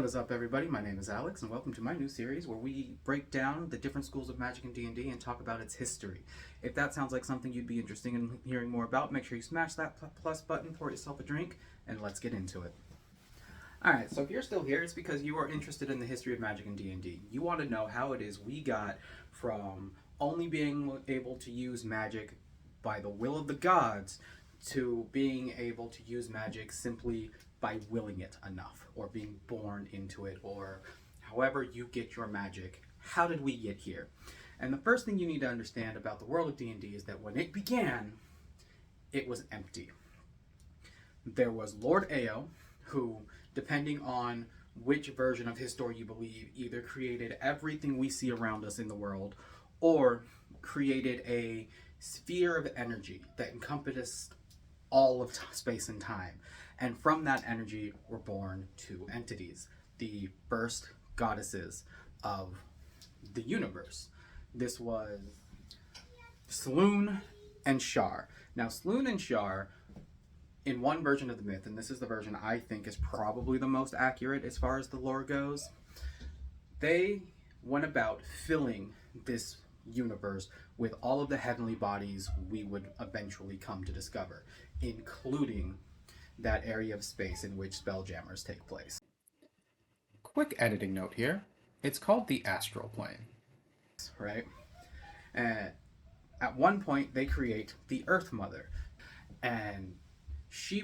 What is up, everybody? My name is Alex, and welcome to my new series where we break down the different schools of magic in D&D and talk about its history. If that sounds like something you'd be interested in hearing more about, make sure you smash that plus button, pour yourself a drink, and let's get into it. Alright, so if you're still here, it's because you are interested in the history of magic in D&D. You want to know how it is we got from only being able to use magic by the will of the gods to being able to use magic simply by willing it enough, or being born into it, or however you get your magic. How did we get here? And the first thing you need to understand about the world of D&D is that when it began, it was empty. There was Lord Ao, who, depending on which version of his story you believe, either created everything we see around us in the world, or created a sphere of energy that encompassed all of space and time. And from that energy were born two entities, the first goddesses of the universe. This was Selûne and Shar. Now, Selûne and Shar, in one version of the myth, and this is the version I think is probably the most accurate as far as the lore goes, they went about filling this universe with all of the heavenly bodies we would eventually come to discover, including that area of space in which Spelljammers take place. Quick editing note here. It's called the astral plane, right? At one point, they create the Earth Mother, and she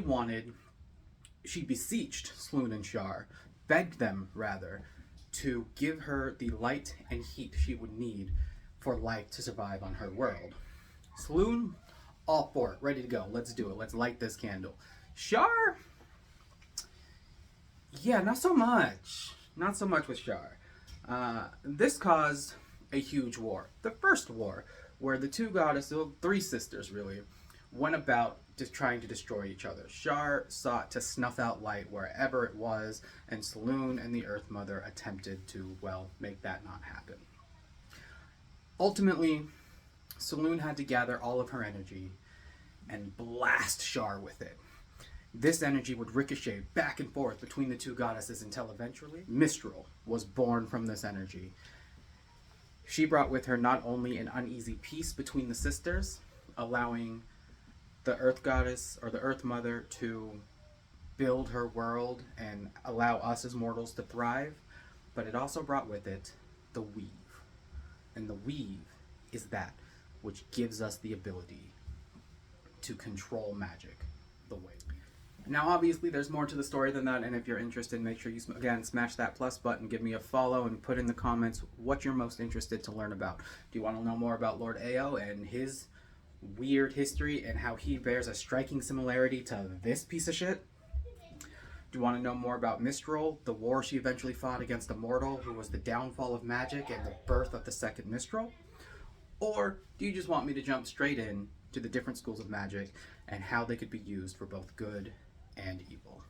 beseeched Selûne and Shar, begged them rather, to give her the light and heat she would need for life to survive on her world. Selûne, all for it, ready to go. Let's do it. Let's light this candle. Shar, yeah, not so much. Not so much with Shar. This caused a huge war. The first war, where the two goddesses, well, three sisters really, went about just trying to destroy each other. Shar sought to snuff out light wherever it was, and Selûne and the Earth Mother attempted to, well, make that not happen. Ultimately, Selûne had to gather all of her energy and blast Shar with it. This energy would ricochet back and forth between the two goddesses until eventually Mistral was born from this energy. She brought with her not only an uneasy peace between the sisters, allowing the Earth Goddess or the Earth Mother to build her world and allow us as mortals to thrive, but it also brought with it the weave. And the weave is that which gives us the ability to control magic the way we do. Now, obviously, there's more to the story than that, and if you're interested, make sure you, again, smash that plus button, give me a follow, and put in the comments what you're most interested to learn about. Do you want to know more about Lord Ao and his weird history and how he bears a striking similarity to this piece of shit? Do you want to know more about Mistral, the war she eventually fought against a mortal who was the downfall of magic and the birth of the second Mistral? Or do you just want me to jump straight in to the different schools of magic and how they could be used for both good and evil?